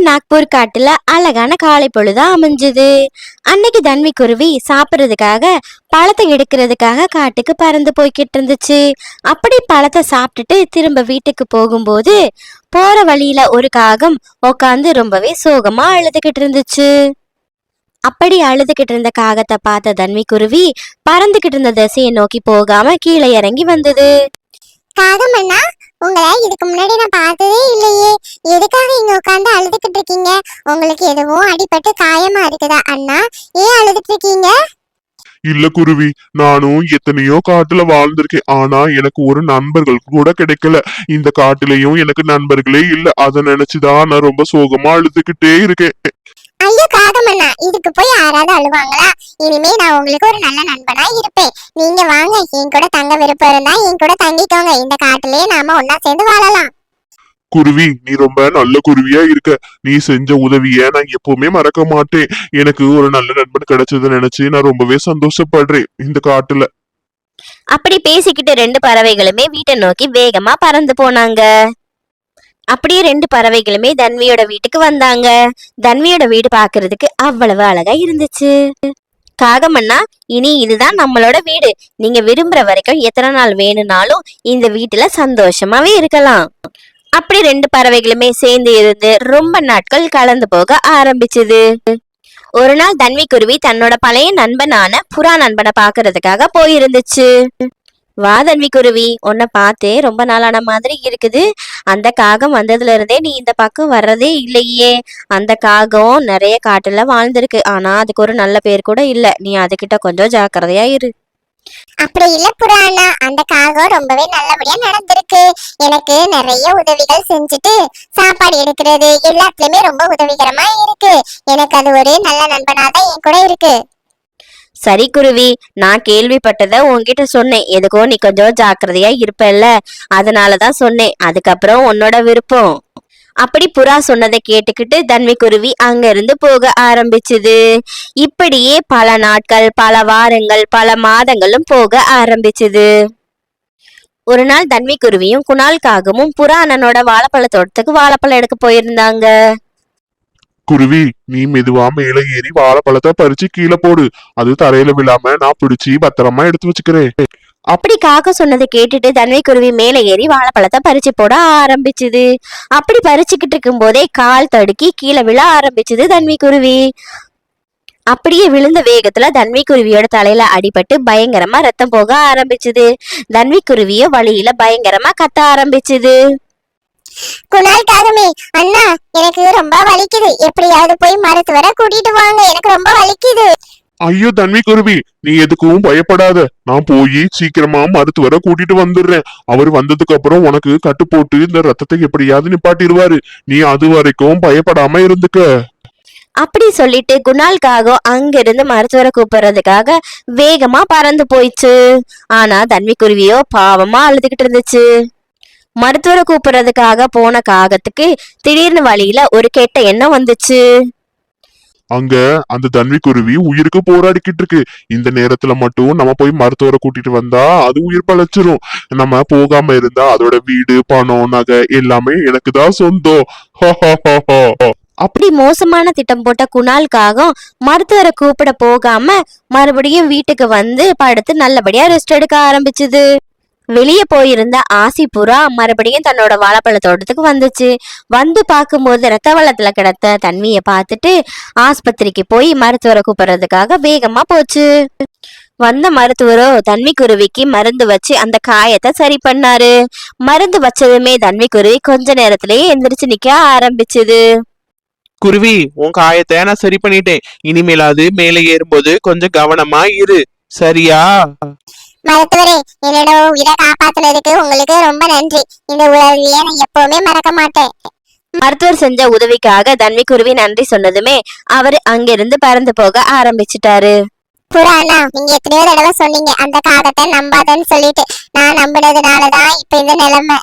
நாக்பூர் காட்டுல அழகான காலை பொழுதா அமைஞ்சது. அன்னைக்கு தன்வி குருவி சாப்பிட்றதுக்காக பழத்தை எடுக்கிறதுக்காக காட்டுக்கு பறந்து போய்கிட்டு இருந்துச்சு. அப்படி பழத்தை சாப்பிட்டுட்டு திரும்ப வீட்டுக்கு போகும்போது போற வழியில ஒரு காகம் உக்காந்து ரொம்பவே சோகமா அழுதுகிட்டு இருந்துச்சு. அப்படி அழுதுகிட்டு இருந்த காகத்தை பார்த்த தன்வி குருவி பறந்துகிட்டு இருந்த திசையை நோக்கி போகாம கீழே இறங்கி வந்தது. காகம் அண்ணா, உங்களை இதுக்கு முன்னாடி நான் பார்த்ததே இல்லையே. எதுக்காக இங்க உட்காந்து அழுதுகிட்டு இருக்கீங்க? உங்களுக்கு எதுவும் அடிபட்டு காயமா இருக்குதா அண்ணா? ஏன் அழுதுட்டு இருக்கீங்க? இல்ல குருவி, நானும் எத்தனையோ காட்டுல வாழ்ந்திருக்கேன். ஆனா எனக்கு ஒரு நண்பர்கள் கூட கிடைக்கல. இந்த காட்டுலயும் எனக்கு நண்பர்களே இல்ல. அத நினைச்சுதான் நான் ரொம்ப சோகமா அழுதுகிட்டே இருக்கேன். ஐயோ காகம் அண்ணா, இதுக்கு போய் யாராவது அழுவாங்களா? இனிமே நான் உங்களுக்கு ஒரு நல்ல நண்பனா இருப்பேன். நீங்க வாங்க, என் கூட தங்க விருப்பம் இருந்தா என் கூட தங்கிக்கோங்க. இந்த காட்டுலயே நாம ஒன்னா சேர்ந்து வாழலாம். குருவி, நீ ரொம்ப நல்ல குருவியா இருக்க. நீ செஞ்ச உதவிய நான் எப்பவுமே மறக்க மாட்டேன். எனக்கு ஒரு நல்ல நண்பன் கிடைச்சதை நினைச்சு நான் ரொம்பவே சந்தோஷப்படுறேன் இந்த காட்டுல. அப்படி பேசிக்கிட்டு ரெண்டு பறவைகளுமே வீட்டை நோக்கி வேகமா பறந்து போனாங்க. அப்படியே ரெண்டு பறவைகளுமே தன்வியோட வீட்டுக்கு வந்தாங்க. தன்வியோட வீடு பாக்குறதுக்கு அவ்வளவு அழகா இருந்துச்சு. காகமண்ணா, இனி இதுதான் நம்மளோட வீடு. நீங்க விரும்புற வரைக்கும் எத்தனை நாள் வேணும்னாலும் இந்த வீட்டுல சந்தோஷமாவே இருக்கலாம். அப்படி ரெண்டு பறவைகளுமே சேர்ந்து இருந்து ரொம்ப நாட்கள் கலந்து போக ஆரம்பிச்சது. ஒரு நாள் தன்வி குருவி தன்னோட பழைய நண்பனான புறா நண்பனை பாக்குறதுக்காக போயிருந்துச்சு. வா தன்வி குருவி, உன்னை பார்த்தே ரொம்ப நாளான மாதிரி இருக்குது. அந்த காகம் வந்ததுல இருந்தே நீ இந்த பக்கம் வர்றதே இல்லையே. அந்த காகம் நிறைய காட்டுல வாழ்ந்திருக்கு, ஆனா அதுக்கு ஒரு நல்ல பேர் கூட இல்ல. நீ அதுகிட்ட கொஞ்சம் ஜாக்கிரதையா இரு. அப்படி இல்ல புராணா, அந்த காகம் ரொம்பவே நல்லபடியா நடந்திருக்கு. எனக்கு நிறைய உதவிகள் செஞ்சுட்டு சாப்பாடு எடுக்கிறது எல்லாத்துலயுமே ரொம்ப உதவிகரமா இருக்கு. எனக்கு அது ஒரு நல்ல நண்பனாதான் என் கூட இருக்கு. சரி குருவி, நான் கேள்விப்பட்டத உன்கிட்ட சொன்னேன். எதுக்கோ நீ கொஞ்சம் ஜாக்கிரதையா இருப்பல்ல, அதனாலதான் சொன்னேன். அதுக்கப்புறம் உன்னோட விருப்பம். அப்படி புறா சொன்னதை கேட்டுக்கிட்டு தன்வி குருவி அங்க இருந்து போக ஆரம்பிச்சுது. இப்படியே பல நாட்கள், பல வாரங்கள், பல மாதங்களும் போக ஆரம்பிச்சுது. ஒரு நாள் தன்வி குருவியும் குணால் காகமும் புறா அண்ணனோட வாழைப்பழ தோட்டத்துக்கு வாழைப்பழம் எடுக்க போயிருந்தாங்க. குருவி, நீ மெதுவா மேல ஏறி வாழைப்பழத்தை பறிச்சு கீழே போடு. அது தரையில விழாம நான் பிடிச்சி பத்திரமா எடுத்து வச்சுக்கிறேன். அப்படி காக்க சொன்னதை கேட்டுட்டு தன்வி குருவி மேலே ஏறி வாழைப்பழத்தை பறிச்சு போட ஆரம்பிச்சுது. அப்படி பறிச்சுக்கிட்டு இருக்கும் போதே கால் தடுக்கி கீழே விழ ஆரம்பிச்சுது தன்வி குருவி. அப்படியே விழுந்த வேகத்துல தன்வி குருவியோட தலையில அடிபட்டு பயங்கரமா ரத்தம் போக ஆரம்பிச்சுது. தன்வி குருவியோ வழியில பயங்கரமா கத்த ஆரம்பிச்சுது. குணால் காகமே, அண்ணா எனக்கு ரொம்ப வலிக்குது. எப்படியாவது போய் மருத்துவரை கூட்டிட்டு வாங்க, எனக்கு ரொம்ப வலிக்குது. ஐயோ தன்வி குருவி, நீ எதுக்கும் பயப்படாத. நான் போய் சீக்கிரமா மருத்துவரை கூட்டிட்டு வந்துடுறேன். அவர் வந்ததுக்கு அப்புறம் உனக்கு கட்டு போட்டு இந்த ரத்தத்தை எப்படியாவது நிப்பாட்டிடுவாரு. நீ அது வரைக்கும் பயப்படாம இருந்துக்க. அப்படி சொல்லிட்டு குணால் காகம் அங்கிருந்து மருத்துவரை கூப்பிடுறதுக்காக வேகமா பறந்து போயிடுச்சு. ஆனா தன்வி குருவியோ பாவமா அழுதுகிட்டு இருந்துச்சு. மருத்துவரை கூப்பிடுறதுக்காக போன காகத்துக்கு திடீர்னு வழியில ஒரு கெட்ட எண்ணம் வந்துச்சு. அங்க அந்த தன்வி குருவி உயிருக்கு போராடிக்கிட்டு இருக்கு. இந்த நேரத்துல மட்டும் நம்ம போய் மருத்துவரை கூட்டிட்டு வந்தா அது உயிர் பழச்சிரும். நம்ம போகாம இருந்தா அதோட வீடு, பணம், நகை எல்லாமே எனக்கு தான் சொந்தம். அப்படி மோசமான திட்டம் போட்ட குணால் காகம் மருத்துவரை கூப்பிட போகாம மறுபடியும் வீட்டுக்கு வந்து படுத்து நல்லபடியா ரெஸ்ட் எடுக்க ஆரம்பிச்சுது. வெளியே போயிருந்த ஆசி புறா மறுபடியும் தன்னோட வாழைப்பழ தோட்டத்துக்கு வந்துச்சு. வந்து பார்க்கும்போது ரத்த வெள்ளத்துல கிடத்த தன்வியை பார்த்துட்டு ஆஸ்பத்திரிக்கு போய் மருத்துவரை கூப்பிடுறதுக்காக வேகமா போச்சு. வந்த மருத்துவரோ தன்வி குருவிக்கு மருந்து வச்சு அந்த காயத்தை சரி பண்ணாரு. மருந்து வச்சதுமே தன்வி குருவி கொஞ்ச நேரத்திலேயே எந்திரிச்சு நிக்க ஆரம்பிச்சுது. குருவி, உன் காயத்தை நான் சரி பண்ணிட்டேன். இனிமேலாவது மேலே ஏறும்போது கொஞ்சம் கவனமா இரு, சரியா? மருத்துவரே, என்னோட உயிரை காப்பாத்துனதுக்கு உங்களுக்கு ரொம்ப நன்றி. இந்த உதவியை நான் எப்பவுமே மறக்க மாட்டேன். மருத்துவர் செஞ்ச உதவிக்காக தன்வி குருவி நன்றி சொன்னதுமே அவரு அங்கிருந்து பறந்து போக ஆரம்பிச்சுட்டாரு. புராணா, நீங்க எத்தனையோ தடவை சொன்னீங்க அந்த காகத்தை நம்பாதன்னு சொல்லிட்டு. நான் நம்பினதுனாலதான் இப்ப இந்த நிலைமை.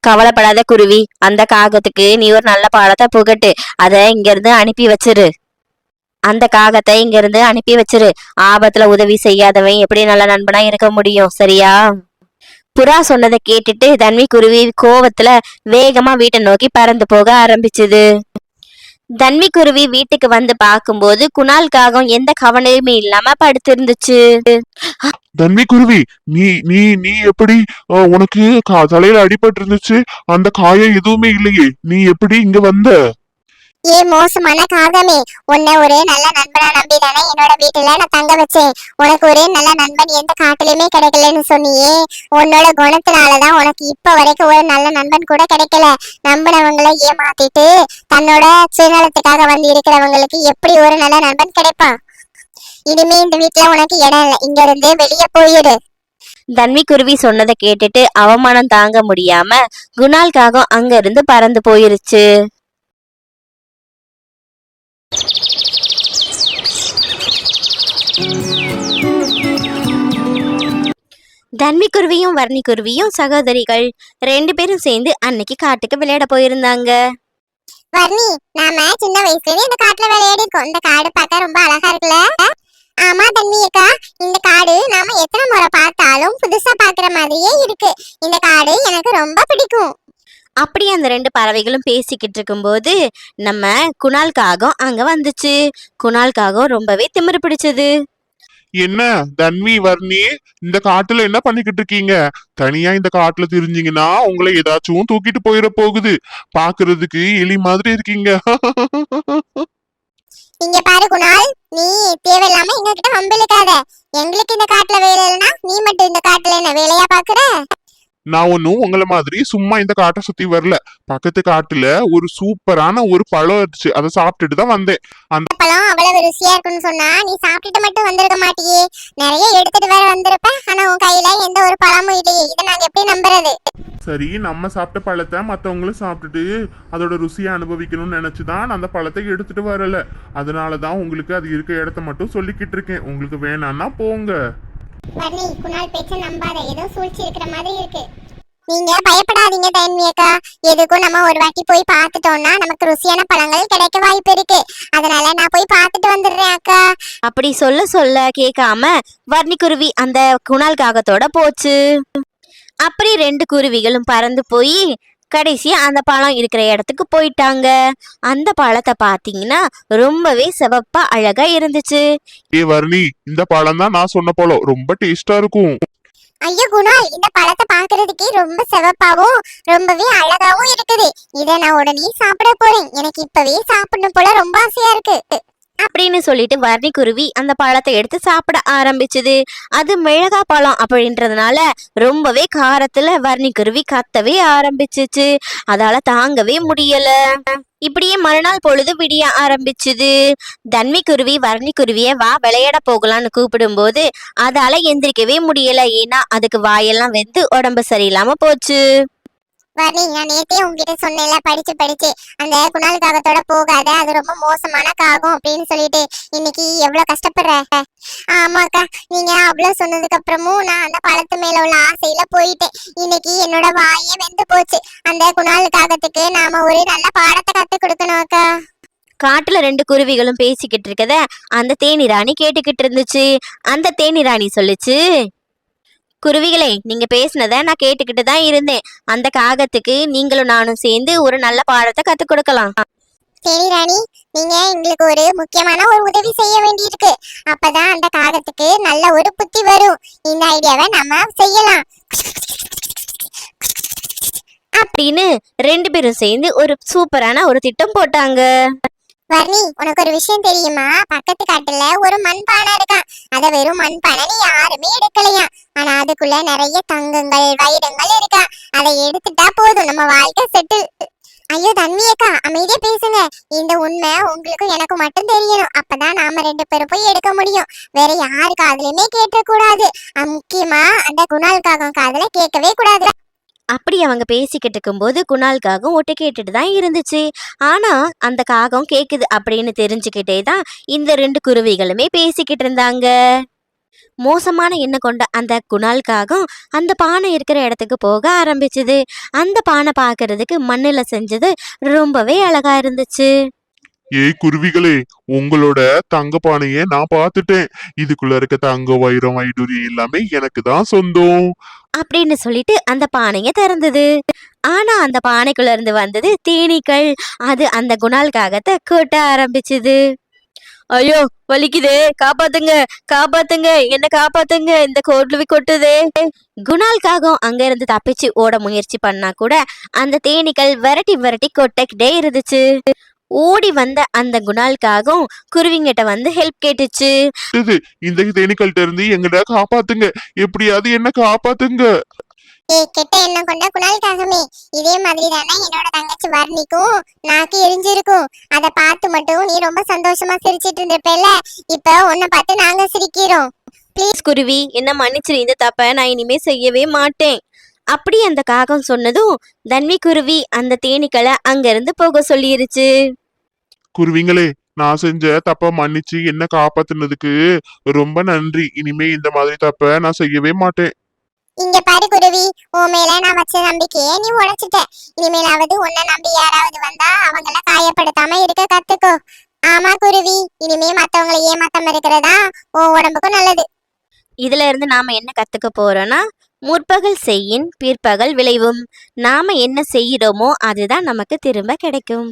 கவலைப்படாத குருவி, அந்த காகத்துக்கு நீ ஒரு நல்ல பாடத்தை புகட்டு. அத இங்க இருந்து அனுப்பி வச்சிரு. அந்த காகத்தை இங்க இருந்து அனுப்பி வச்சிரு. ஆபத்துல உதவி செய்யாதவன் எப்படி நல்ல நண்பனா இருக்க முடியும், சரியா? புறா சொன்னதை கேட்டுட்டு தன்வி குருவி கோவத்துல வேகமா வீட்டை நோக்கி பறந்து போக ஆரம்பிச்சுது. தன்வி குருவி வீட்டுக்கு வந்து பார்க்கும்போது குணால் காகம் எந்த கவனமுமே இல்லாம படுத்திருந்துச்சு. தன்வி குருவி, நீ நீ நீ எப்படி உனக்கு தலையில அடிபட்டு இருந்துச்சு, அந்த காயம் எதுவுமே இல்லையே, நீ எப்படி இங்க வந்த? ஏ மோசமான காகமே, உன்னை ஒரு நல்ல நண்பனா நம்பி தானே என்னோட வீட்டுல நான் தங்க வச்சேன். உனக்கு ஒரு நல்ல நண்பன் எந்த காட்டுலயுமே கிடைக்கலன்னு சொன்னியே. உன்னோட குணத்தினாலதான் உனக்கு இப்ப வரைக்கும் ஒரு நல்ல நண்பன் கூட கிடைக்கல. நம்பினவங்களை ஏமாத்திட்டு தன்னோட சுயநலத்துக்காக வந்து இருக்கிறவங்களுக்கு எப்படி ஒரு நல்ல நண்பன் கிடைப்பான்? இனிமே இந்த வீட்டுல உனக்கு இடம் இல்லை, இங்க இருந்து வெளியே போயிடு. தன்வி குருவி சொன்னதை கேட்டுட்டு அவமானம் தாங்க முடியாம குணால் காகம் அங்க இருந்து பறந்து போயிருச்சு. தன்வி குருவியும் வர்ணி குருவியும் சகோதரிகள் 2 பேரும் சேர்ந்து அன்னைக்கு காட்டுக்கு விளையாட போயிருந்தாங்க. வர்ணி, நாம சின்ன வயசுல இந்த காட்டுல விளையாடி இருக்கோம். இந்த காடு பார்க்க ரொம்ப அழகா இருக்குல்ல? ஆமா தண்ணி அக்கா, இந்த காடு நாம எத்தனை முறை பார்த்தாலும் புதுசா பாக்குற மாதிரியே இருக்கு. இந்த காடு எனக்கு ரொம்ப பிடிக்கும். அப்படி அந்த 2 பறவைகளும் பேசிக்கிட்டு இருக்கும்போது நம்ம குணால் காகம் அங்க வந்துச்சு. குணால் காகம் ரொம்பவே திமிரு பிடிச்சது. என்ன தன்வி, வர்ணி, இந்த காட்டுல என்ன பண்ணிக்கிட்டு இருக்கீங்க? தனியா இந்த காட்டுல திரிஞ்சீங்கன்னா உங்களை ஏதாச்சும் தூக்கிட்டு போயிட போகுது. பாக்குறதுக்கு எலி மாதிரி இருக்கீங்க. இங்க பாரு குணால், நீ தேவையில்லாம எங்க கிட்ட வம்பிழுக்காத. எங்களுக்கு இந்த காட்டுல வேலை இல்லைன்னா நீ மட்டும் இந்த காட்டுல என்ன வேலையா பாக்குற? நான் ஒன்னும் உங்களை மாதிரி சும்மா இந்த காட்டை சுத்தி வரல. பக்கத்து காட்டுல ஒரு சூப்பரான ஒரு பழம் இருந்துச்சு, அதை சாப்பிட்டுட்டு தான் வந்தேன். அந்த பழம் அவ்வளவு ருசியா இருக்குன்னு சொன்னா நீ சாப்பிட்டுட்டு மட்டும் வந்திருக்க மாட்டியே, நிறைய எடுத்துட்டு வேற வந்திருப்ப. ஆனா உன் கையில எந்த ஒரு பழமும் இல்லையே, இதை நாங்க எப்படி நம்புறது? சரி, நம்ம சாப்பிட்ட பழத்தை மத்தவங்களும் சாப்பிட்டுட்டு அதோட ருசியை அனுபவிக்கணும்னு நினைச்சுதான் நான் அந்த பழத்தை எடுத்துட்டு வரல. அதனாலதான் உங்களுக்கு அது இருக்க இடத்த மட்டும் சொல்லிக்கிட்டு இருக்கேன். உங்களுக்கு வேணான்னா போங்க. வர்ணி, குணால் பேச்ச நம்பாத, ஏதோ சூழ்ச்சி இருக்கிற மாதிரி இருக்கு. நீங்க பயப்படாதீங்க தன்வி அக்கா, எதுக்கும் நம்ம ஒரு வாட்டி போய் பார்த்துட்டோம்னா நமக்கு ருசியான பழங்கள் கிடைக்க வாய்ப்பு இருக்கு. அதனால நான் போய் பார்த்துட்டு வந்துடுறேன் அக்கா. அப்படி சொல்ல சொல்ல கேட்காம வர்ணி குருவி அந்த குணால் காகத்தோட போச்சு. அப்படி 2 குருவிகளும் பறந்து போய் கடைசியா அந்த பழம் இருக்கிற இடத்துக்கு போயிட்டாங்க. அந்த பழத்தை பாத்தீங்கன்னா ரொம்பவே சிவப்பா அழகா இருந்துச்சு. ஏ வர்ணி, இந்த பழம் தான் நான் சொன்ன பழம், ரொம்ப டேஸ்டா இருக்கும். ஐயோ குணால், இந்த பழத்தை பாக்குறதுக்கு ரொம்ப சிவப்பாவும் ரொம்பவே அழகாவும் இருக்குது. இதை நான் உடனே சாப்பிட போறேன். எனக்கு இப்பவே சாப்பிடணும் போல ரொம்ப ஆசையா இருக்கு. அப்படின்னு சொல்லிட்டு வர்ணி குருவி அந்த பழத்தை எடுத்து சாப்பிட ஆரம்பிச்சது. அது மிளகா பழம் அப்படின்றதுனால ரொம்பவே காரத்துல வர்ணி குருவி கத்தவே ஆரம்பிச்சிச்சு. அதால தாங்கவே முடியல. இப்படியே மறுநாள் பொழுது விடிய ஆரம்பிச்சுது. தன்வி குருவி வர்ணி குருவிய வா விளையாட போகலான்னு கூப்பிடும்போது அதால எந்திரிக்கவே முடியல. ஏன்னா அதுக்கு வாயெல்லாம் வெந்து உடம்பு சரியில்லாம போச்சு. வர்ணி, நான் நேத்தே உங்ககிட்ட சொன்னேன்ல, படிச்சு படிச்சு அந்த குணால் காகத்தோட போகாத, அது ரொம்ப மோசமான காகம் அப்படின்னு சொல்லிட்டு. இன்னைக்கு எவ்வளவு கஷ்டப்படுற. ஆமாக்கா, நீங்க அவ்வளவு சொன்னதுக்கு அப்புறமும் நான் அந்த பழத்து மேல உள்ள ஆசையில போயிட்டேன். இன்னைக்கு என்னோட வாயே வெந்து போச்சு. அந்த குணால் காகத்துக்கு நாம ஒரு நல்ல பாடத்தை கத்து கொடுக்கணும் அக்கா. காட்டுல 2 குருவிகளும் பேசிக்கிட்டு இருக்கத அந்த தேனி ராணி கேட்டுக்கிட்டு இருந்துச்சு. அந்த தேனி ராணி சொல்லுச்சு, குருவிகளே, நீங்க பேசினதை நான் கேட்டுக்கிட்டு தான் இருந்தேன். அந்த காகத்துக்கு நீங்களும் நானும் சேர்ந்து ஒரு நல்ல பாடத்தை கத்து கொடுக்கலாம். சரி ராணி, நீங்க எங்களுக்கு ஒரு முக்கியமான ஒரு உதவி செய்ய வேண்டியிருக்கு. அப்பதான் அந்த காகத்துக்கு நல்ல ஒரு புத்தி வரும். இந்த ஐடியாவை நம்ம செய்யலாம் அப்படின்னு 2 பேரும் சேர்ந்து ஒரு சூப்பரான ஒரு திட்டம் போட்டாங்க. வர்ணி, உனக்கு ஒரு விஷயம் தெரியுமா? பக்கத்து காட்டுல ஒரு மண்பானை இருக்கான். அத வெறும் மண்பானை யாருமே எடுக்கலையா. ஆனா அதுக்குள்ள நிறைய தங்கங்கள் வைரங்கள் இருக்கா. அதை எடுத்துட்டா போதும், நம்ம வாழ்க்கை செட்டில். ஐயோ தன்வி அக்கா, அமைதியா பேசுங்க. இந்த உண்மை உங்களுக்கு எனக்கு மட்டும் தெரியணும். அப்பதான் நாம 2 பேரும் போய் எடுக்க முடியும். வேற யாரு காதுலயுமே கேட்க கூடாது. முக்கியமா அந்த குணால் காகம் காதுல கேட்கவே கூடாது. அப்படி அவங்க பேசிக்கிட்டு இருக்கும்போது குணால் காகம் ஒட்டு கேட்டுட்டு தான் இருந்துச்சு. ஆனா அந்த காகம் கேக்குது அப்படின்னு தெரிஞ்சுக்கிட்டே தான் இந்த 2 குருவிகளுமே பேசிக்கிட்டு இருந்தாங்க. மோசமான எண்ணம் கொண்ட அந்த குணால் காகம் அந்த பானை இருக்கிற இடத்துக்கு போக ஆரம்பிச்சுது. அந்த பானை பார்க்கறதுக்கு மண்ணுல செஞ்சது ரொம்பவே அழகா இருந்துச்சு. ஏய் குருவிகளே, உங்களோட தங்க பானைய நான் பார்த்துட்டேன். இதுக்குள்ள இருக்க தங்க வைரம் வைடூரி எல்லாமே எனக்கு தான் சொந்தம். அப்படின்னு சொல்லிட்டு அந்த பானைய திறந்தது. ஆனா அந்த பானைக்குள்ள இருந்து வந்தது தேனீக்கள். அது அந்த குணால் காகத்தை கொட்ட ஆரம்பிச்சுது. ஐயோ வலிக்குதே, காப்பாத்துங்க காப்பாத்துங்க, என்ன காப்பாத்துங்க, இந்த கோட்லுவி கொட்டுதே. குணால் காகம் அங்க இருந்து தப்பிச்சு ஓட முயற்சி பண்ணா கூட அந்த தேனீக்கள் விரட்டி விரட்டி கொட்டிக்கிட்டே இருந்துச்சு. ஓடி வந்த அந்த குணால் காகம் குருவிங்கிட்ட வந்து ஹெல்ப் கேட்டுச்சு. இது, இந்த தேனீக்கள்கிட்ட இருந்து எங்கடா காப்பாத்துங்க, எப்படியாவது என்ன காப்பாத்துங்க. ஏய் கெட்ட எண்ணம் கொண்ட குணால்காகமே, இதே மாதிரி தானே என்னோட தங்கச்சி வர்ணிக்கும் நாக்கு எரிஞ்சிருக்கும். அத பார்த்து மட்டும் நீ ரொம்ப சந்தோஷமா சிரிச்சிட்டு இருந்திருப்பேல, இப்ப உன்னை பார்த்து நாங்க சிரிக்கிறோம். ப்ளீஸ் குருவி, என்ன மன்னிச்சிரு, இந்த தப்ப நான் இனிமே செய்யவே மாட்டேன். அப்படி அந்த காகம் சொன்னதும் தன்வி குருவி அந்த தேனீக்களை அங்கிருந்து போக சொல்லிருச்சு. குருவிங்களே, நான் செஞ்ச தப்ப மன்னிச்சு என்ன காப்பாத்துனதுக்கு ரொம்ப நன்றி. இனிமே இந்த மாதிரி தப்ப நான் செய்யவே மாட்டேன். இங்க பாரு குருவி, உன் மேல நான் வச்ச நம்பிக்கையை நீ உடைச்சிட்ட. இனிமேலாவது உன்னை நம்பி யாராவது வந்தா அவங்கள காயப்படுத்தாம இருக்க கத்துக்கோ. ஆமா குருவி, இனிமே மத்தவங்களை ஏமாத்தாம இருக்கிறதா உன் உடம்புக்கும் நல்லது. இதுல இருந்து நாம என்ன கத்துக்க போறோம்னா, முற்பகல் செய்யின் பிற்பகல் விளைவும். நாம என்ன செய்யறோமோ அதுதான் நமக்கு திரும்ப கிடைக்கும்.